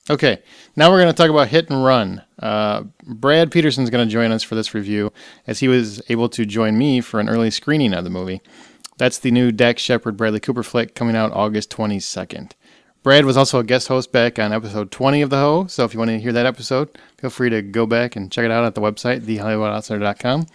Okay, now we're going to talk about Hit and Run. Brad Peterson's going to join us for this review, as he was able to join me for an early screening of the movie. That's the new Dax Shepard Bradley Cooper flick coming out August 22nd. Brad was also a guest host back on episode 20 of The Ho, so if you want to hear that episode, feel free to go back and check it out at the website, thehollywoodoutsiders.com.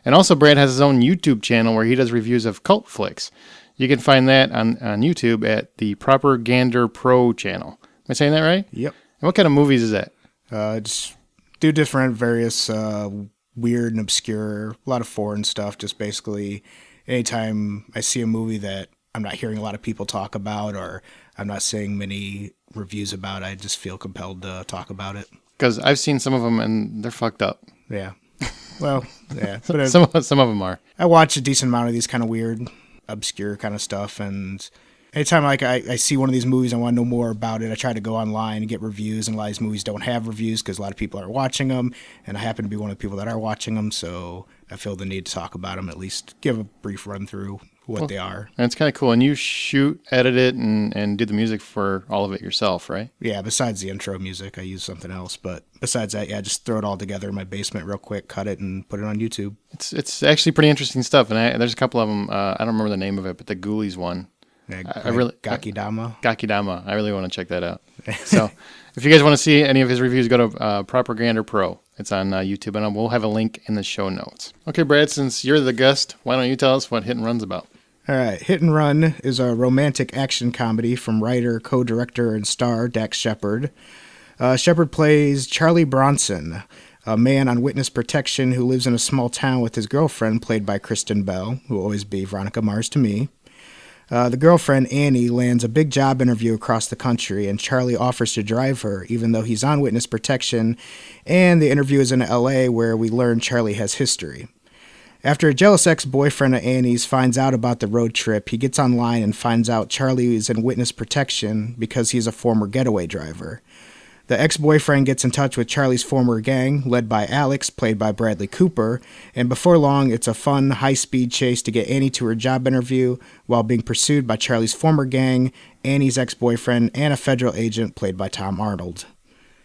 And also, Brad has his own YouTube channel where he does reviews of cult flicks. You can find that on YouTube at the Propagander Pro channel. Am I saying that right? Yep. And what kind of movies is that? Just do different, various weird and obscure, a lot of foreign stuff. Just basically, anytime I see a movie that I'm not hearing a lot of people talk about, or I'm not seeing many reviews about, I just feel compelled to talk about it. Because I've seen some of them and they're fucked up. Yeah. Well, yeah. But some of them are. I watch a decent amount of these kind of weird, obscure kind of stuff, and anytime I see one of these movies, I want to know more about it. I try to go online and get reviews, and a lot of these movies don't have reviews because a lot of people are watching them, and I happen to be one of the people that are watching them, so I feel the need to talk about them, at least give a brief run through what they are. And it's kind of cool. And you shoot, edit it, and do the music for all of it yourself, right? Yeah, besides the intro music, I use something else. But besides that, yeah, just throw it all together in my basement real quick, cut it, and put it on YouTube. It's actually pretty interesting stuff. And there's a couple of them. I don't remember the name of it, but the Ghoulies one. Yeah, I really Gakidama. Gakidama. I really want to check that out. So if you guys want to see any of his reviews, go to Propagander Pro. It's on YouTube, and we'll have a link in the show notes. Okay, Brad, since you're the guest, why don't you tell us what Hit and Run's about? All right, Hit and Run is a romantic action comedy from writer, co-director, and star Dax Shepard. Shepard plays Charlie Bronson, a man on witness protection who lives in a small town with his girlfriend, played by Kristen Bell, who will always be Veronica Mars to me. The girlfriend, Annie, lands a big job interview across the country, and Charlie offers to drive her, even though he's on witness protection, and the interview is in L.A., where we learn Charlie has history. After a jealous ex-boyfriend of Annie's finds out about the road trip, he gets online and finds out Charlie is in witness protection because he's a former getaway driver. The ex-boyfriend gets in touch with Charlie's former gang, led by Alex, played by Bradley Cooper, and before long, it's a fun, high-speed chase to get Annie to her job interview while being pursued by Charlie's former gang, Annie's ex-boyfriend, and a federal agent, played by Tom Arnold.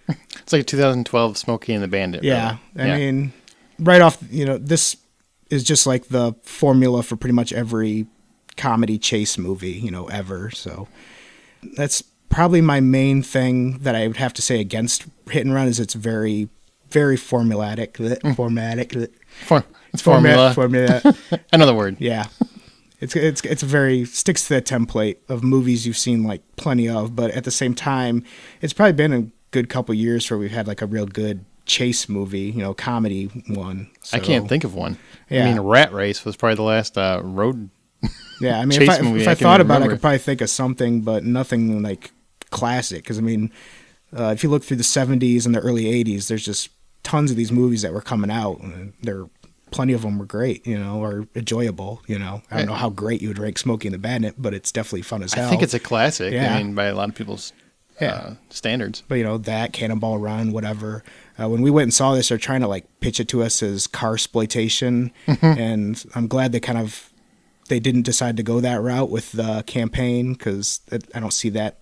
It's like 2012 Smokey and the Bandit. Yeah, I mean, right off, this is just like the formula for pretty much every comedy chase movie, ever. So that's probably my main thing that I would have to say against Hit and Run is it's very, very formulatic. It's formula. Formula. Another word. Yeah. It's very sticks to the template of movies you've seen like plenty of, but at the same time, it's probably been a good couple years where we've had like a real good chase movie, comedy one. So, I can't think of one. Yeah. I mean, Rat Race was probably the last road yeah, I mean, chase movie if I thought about it, I remember. could probably think of something, but nothing like classic. Because, I mean, if you look through the 70s and the early 80s, there's just tons of these movies that were coming out. And plenty of them were great, or enjoyable, I don't know how great you would rank Smokey and the Bandit, but it's definitely fun as hell. I think it's a classic. Yeah. I mean, by a lot of people's standards. But, that, Cannonball Run, whatever. When we went and saw this, they're trying to, like, pitch it to us as car-sploitation, and I'm glad they didn't decide to go that route with the campaign, because I don't see that.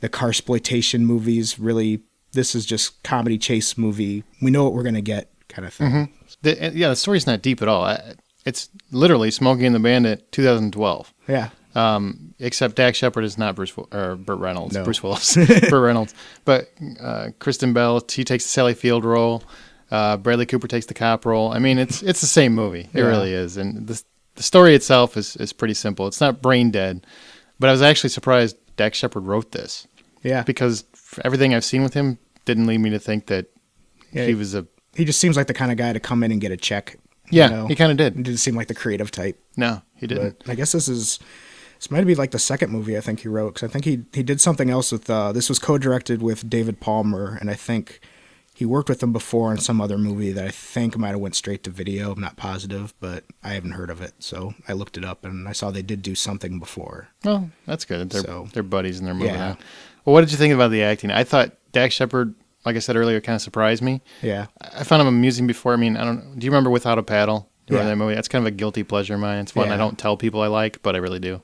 The car-sploitation movies, really, this is just comedy chase movie. We know what we're going to get kind of thing. The story's not deep at all. It's literally Smokey and the Bandit 2012. Yeah. Except Dax Shepard is not Burt Reynolds. No. Bruce Willis. Burt Reynolds. But Kristen Bell, she takes the Sally Field role. Bradley Cooper takes the cop role. I mean, it's the same movie. It really is. And the story itself is pretty simple. It's not brain dead. But I was actually surprised Dax Shepard wrote this. Yeah. Because everything I've seen with him didn't lead me to think that he was a... He just seems like the kind of guy to come in and get a check. Yeah, he kind of did. He didn't seem like the creative type. No, he didn't. But I guess this might be like the second movie I think he wrote, because I think he did something else with, this was co-directed with David Palmer, and I think he worked with him before in some other movie that I think might have went straight to video. I'm not positive, but I haven't heard of it. So I looked it up, and I saw they did do something before. Well, that's good. They're buddies and they're moving Yeah. on. Well, what did you think about the acting? I thought Dax Shepard, like I said earlier, kind of surprised me. Yeah. I found him amusing before. I mean, do you remember Without a Paddle? Do you Yeah. remember that movie? That's kind of a guilty pleasure of mine. It's one Yeah. I don't tell people I like, but I really do.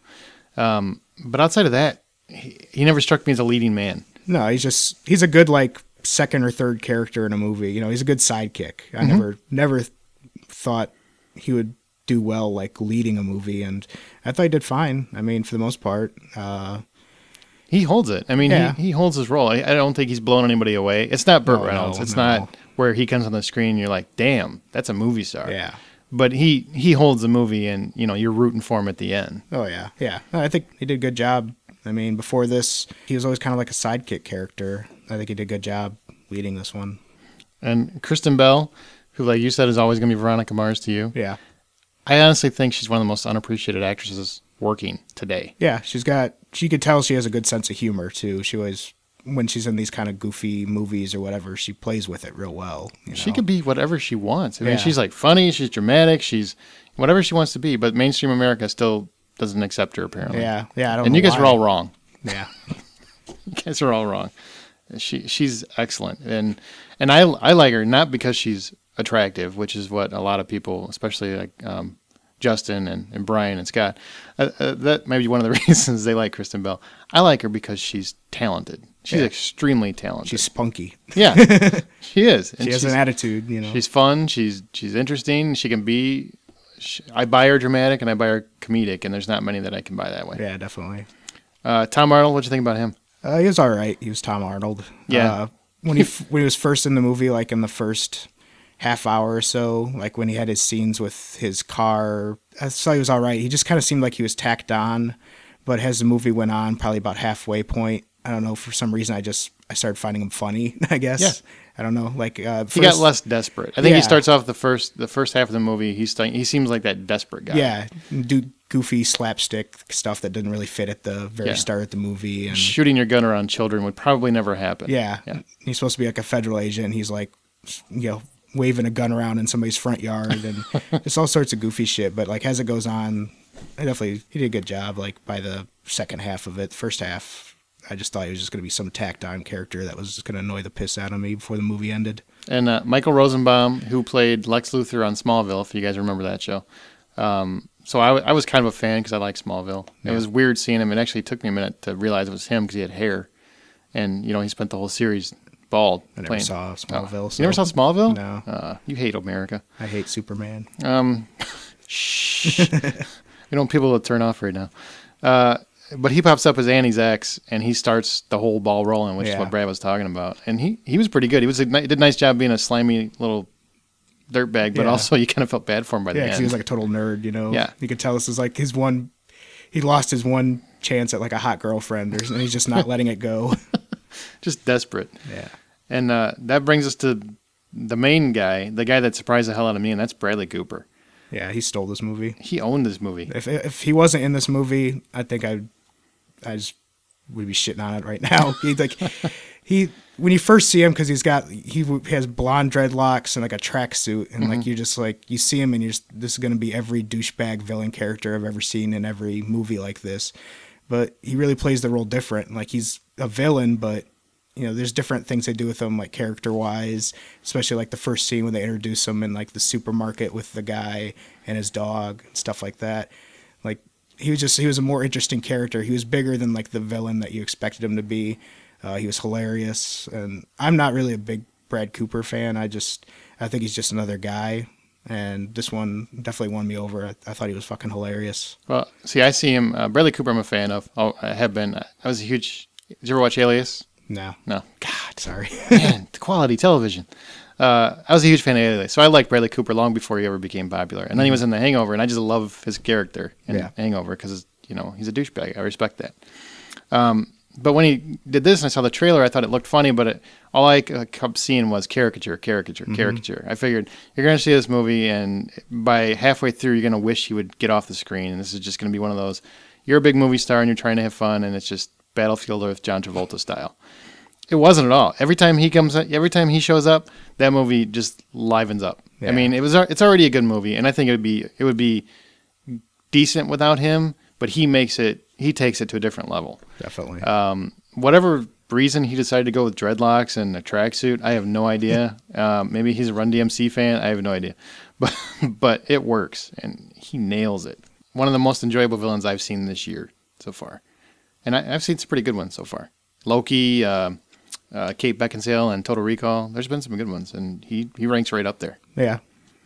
But outside of that, he never struck me as a leading man. No, he's a good like second or third character in a movie. You know, he's a good sidekick. I never thought he would do well like leading a movie, and I thought he did fine. I mean, for the most part. He holds it. I mean, Yeah. he holds his role. I don't think he's blown anybody away. It's not Burt Oh, Reynolds. no, It's no. not where he comes on the screen and you're like, damn, that's a movie star. Yeah. But he holds the movie and, you know, you're rooting for him at the end. Oh yeah, yeah. I think he did a good job. I mean, before this, he was always kind of like a sidekick character. I think he did a good job leading this one. And Kristen Bell, who, like you said, is always going to be Veronica Mars to you. Yeah. I honestly think she's one of the most unappreciated actresses working today. Yeah, she could tell she has a good sense of humor too. She always, when she's in these kind of goofy movies or whatever, she plays with it real well. You She know? could be whatever she wants. I mean, Yeah. she's like funny, she's dramatic, she's whatever she wants to be, but mainstream America still doesn't accept her, apparently. Yeah, yeah. I don't And know you guys why. are all wrong. Yeah, You guys are all wrong. She's excellent, and I like her not because she's attractive, which is what a lot of people, especially like Justin and Brian and Scott, that may be one of the reasons they like Kristen Bell. I like her because she's talented. She's Yeah. extremely talented. she's spunky. yeah, she is. And She has she's, an attitude, you know. she's fun. She's interesting. She can be. I buy her dramatic and I buy her comedic, and there's not many that I can buy that way. Yeah, definitely. Tom Arnold, what'd you think about him? He was all right. He was Tom Arnold. Yeah. When he was first in the movie, like in the first half hour or so, like when he had his scenes with his car, I thought he was all right. He just kind of seemed like he was tacked on, but as the movie went on, probably about halfway point, I don't know, for some reason I started finding him funny, I guess. Yeah. I don't know. Like He got less desperate. I think he Yeah. starts off the first half of the movie. He seems like that desperate guy. Yeah, do goofy slapstick stuff that didn't really fit at the very Yeah. start of the movie, and Shooting your gun around children would probably never happen. yeah, he's supposed to be like a federal agent. And he's like, you know, waving a gun around in somebody's front yard, and it's all sorts of goofy shit. But like as it goes on, he did a good job. Like by the second half of it, first half, I just thought he was just going to be some tacked on character that was just going to annoy the piss out of me before the movie ended. And Michael Rosenbaum, who played Lex Luthor on Smallville, if you guys remember that show. So I was kind of a fan because I like Smallville. It was weird seeing him. It actually took me a minute to realize it was him because he had hair. And, you know, he spent the whole series bald. I never playing. saw Smallville. Oh. So You never saw Smallville? No. You hate America. I hate Superman. Shh. We don't want people to turn off right now. But he pops up as Annie's ex, and he starts the whole ball rolling, which is Yeah. what Brad was talking about. And he was pretty good. He did a nice job being a slimy little dirtbag, but Yeah. also you kind of felt bad for him by the Yeah, end. because he was like a total nerd, you know. Yeah. You could tell this is like his one. He lost his one chance at like a hot girlfriend, and he's just not letting it go. Just desperate. Yeah. And that brings us to the main guy, the guy that surprised the hell out of me, and that's Bradley Cooper. Yeah, he stole this movie. He owned this movie. If he wasn't in this movie, I think I just would be shitting on it right now. When you first see him, because he has blonde dreadlocks and like a tracksuit, and like you see him and this is gonna be every douchebag villain character I've ever seen in every movie like this. But he really plays the role different. Like he's a villain, but you know, there's different things they do with him, like character wise, especially like the first scene when they introduce him in like the supermarket with the guy and his dog and stuff like that. Like he was a more interesting character. He was bigger than like the villain that you expected him to be. He was hilarious, and I'm not really a big Brad Cooper fan. I think he's just another guy, and this one definitely won me over. I thought he was fucking hilarious. Well, see, I see him. Bradley Cooper I'm a fan of. Oh, I have been. I was a huge... Did you ever watch Alias? No, No. God. sorry. Man, the quality television. I was a huge fan of Alias, so I liked Bradley Cooper long before he ever became popular. And then he was in The Hangover, and I just love his character in Yeah. Hangover because, you know, he's a douchebag. I respect that. But when he did this and I saw the trailer, I thought it looked funny, but all I kept seeing was caricature. I figured you're going to see this movie, and by halfway through, you're going to wish he would get off the screen. And this is just going to be one of those, you're a big movie star and you're trying to have fun, and it's just Battlefield Earth, John Travolta style. It wasn't at all. Every time he shows up, that movie just livens up. Yeah. I mean, it's already a good movie, and I think it would be decent without him, but he takes it to a different level. Definitely. Whatever reason he decided to go with dreadlocks and a tracksuit, I have no idea. Maybe he's a Run DMC fan. I have no idea, but it works, and he nails it. One of the most enjoyable villains I've seen this year so far, and I've seen some pretty good ones so far. Loki, Kate Beckinsale, and Total Recall. There's been some good ones, and he ranks right up there. Yeah,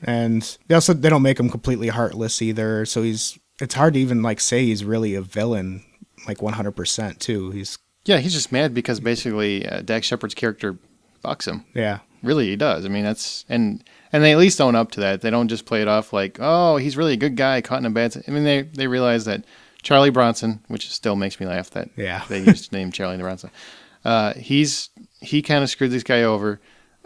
and they don't make him completely heartless either. So it's hard to even like say he's really a villain, like 100% too. He's just mad because basically Dax Shepard's character fucks him. Yeah, really he does. I mean that's and they at least own up to that. They don't just play it off like, oh, he's really a good guy caught in a bad. I mean they realize that Charlie Bronson, which still makes me laugh that they used to name Charlie Bronson. He kind of screwed this guy over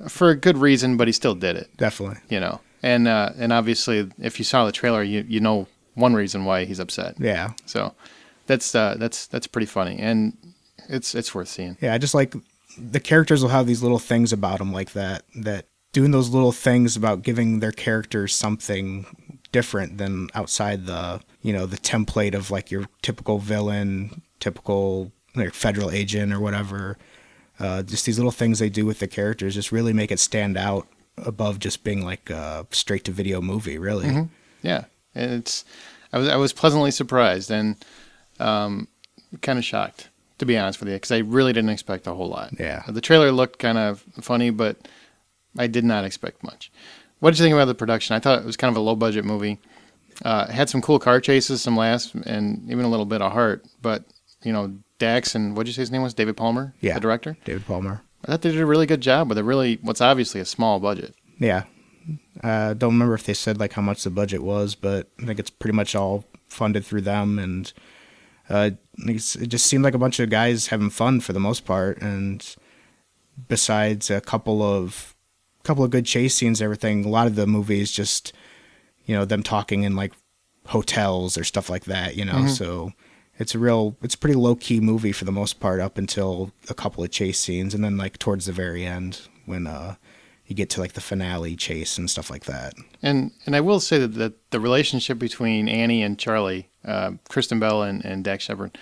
for a good reason, but he still did it. Definitely. You know, and obviously, if you saw the trailer, you know one reason why he's upset. Yeah. So that's pretty funny, and it's worth seeing. Yeah, I just like the characters will have these little things about them like that doing those little things about giving their characters something different than outside the template of like your typical villain, typical like federal agent or whatever. Just these little things they do with the characters just really make it stand out above just being like a straight to video movie, really. Mm-hmm. Yeah, and I was pleasantly surprised and kind of shocked, to be honest with you, because I really didn't expect a whole lot. Yeah, the trailer looked kind of funny, but I did not expect much. What did you think about the production? I thought it was kind of a low budget movie. It had some cool car chases, some laughs, and even a little bit of heart. But Dax and what'd you say his name was? David Palmer? Yeah. The director? David Palmer. I thought they did a really good job with what's obviously a small budget. Yeah. Don't remember if they said like how much the budget was, but I think it's pretty much all funded through them. And it just seemed like a bunch of guys having fun for the most part. And besides a couple of good chase scenes, everything, a lot of the movies just, them talking in like hotels or stuff like that, Mm-hmm. So it's a pretty low key movie for the most part up until a couple of chase scenes. And then like towards the very end when, you get to like the finale chase and stuff like that. And I will say that the relationship between Annie and Charlie, Kristen Bell and Dax Shepard,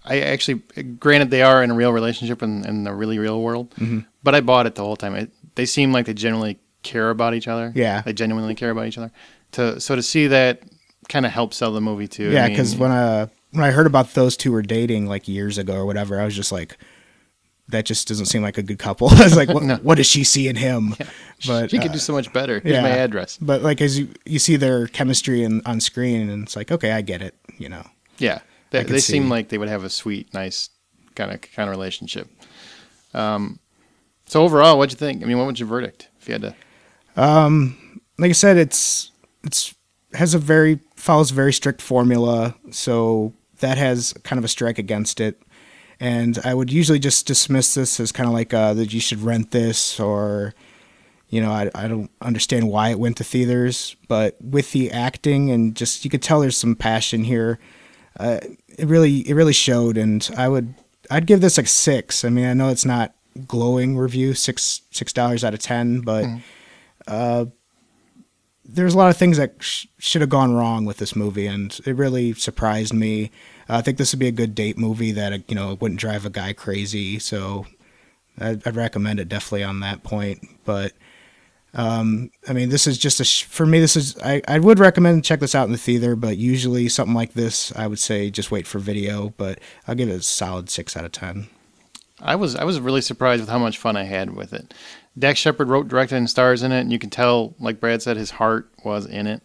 I actually, granted they are in a real relationship in the really real world, mm-hmm. but I bought it the whole time. They seem like they genuinely care about each other. Yeah. They genuinely care about each other. So to see that kind of helps sell the movie too. Yeah, because when I heard about those two were dating like years ago or whatever, I was just like, that just doesn't seem like a good couple. I was like, what does she see in him? Yeah. But she could do so much better. Here's my address. But like as you see their chemistry on screen, and it's like, okay, I get it. Yeah, they seem like they would have a sweet, nice kind of relationship. So overall, what'd you think? I mean, what was your verdict if you had to? Like I said, it's follows a very strict formula, so that has kind of a strike against it. And I would usually just dismiss this as kind of like that you should rent this, or I don't understand why it went to theaters. But with the acting and just you could tell there's some passion here. It really showed, and I'd give this like 6. I mean, I know it's not glowing review, $6 out of 10, but there's a lot of things that should have gone wrong with this movie, and it really surprised me. I think this would be a good date movie that wouldn't drive a guy crazy, so I'd recommend it definitely on that point. But I mean, this is just for me. I would recommend check this out in the theater, but usually something like this, I would say just wait for video. But I'll give it a solid 6 out of 10. I was really surprised with how much fun I had with it. Dax Shepard wrote, directed, and stars in it, and you can tell, like Brad said, his heart was in it.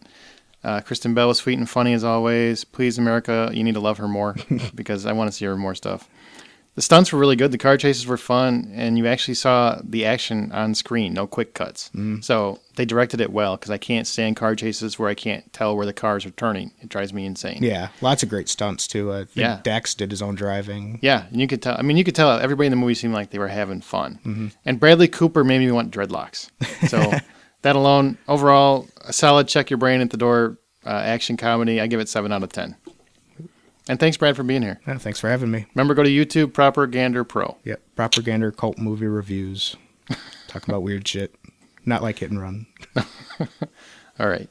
Kristen Bell was sweet and funny as always. Please, America, you need to love her more because I want to see her more stuff. The stunts were really good. The car chases were fun, and you actually saw the action on screen, no quick cuts. Mm. So they directed it well because I can't stand car chases where I can't tell where the cars are turning. It drives me insane. Yeah, lots of great stunts too. I think Dax did his own driving. Yeah, and you could tell. I mean, you could tell everybody in the movie seemed like they were having fun. Mm-hmm. And Bradley Cooper made me want dreadlocks. So that alone, overall, a solid check your brain at the door action comedy. I give it 7 out of 10. And thanks, Brad, for being here. Yeah, thanks for having me. Remember, go to YouTube, Propagander Pro. Yep, Propagander Cult Movie Reviews. Talk about weird shit. Not like Hit and Run. All right.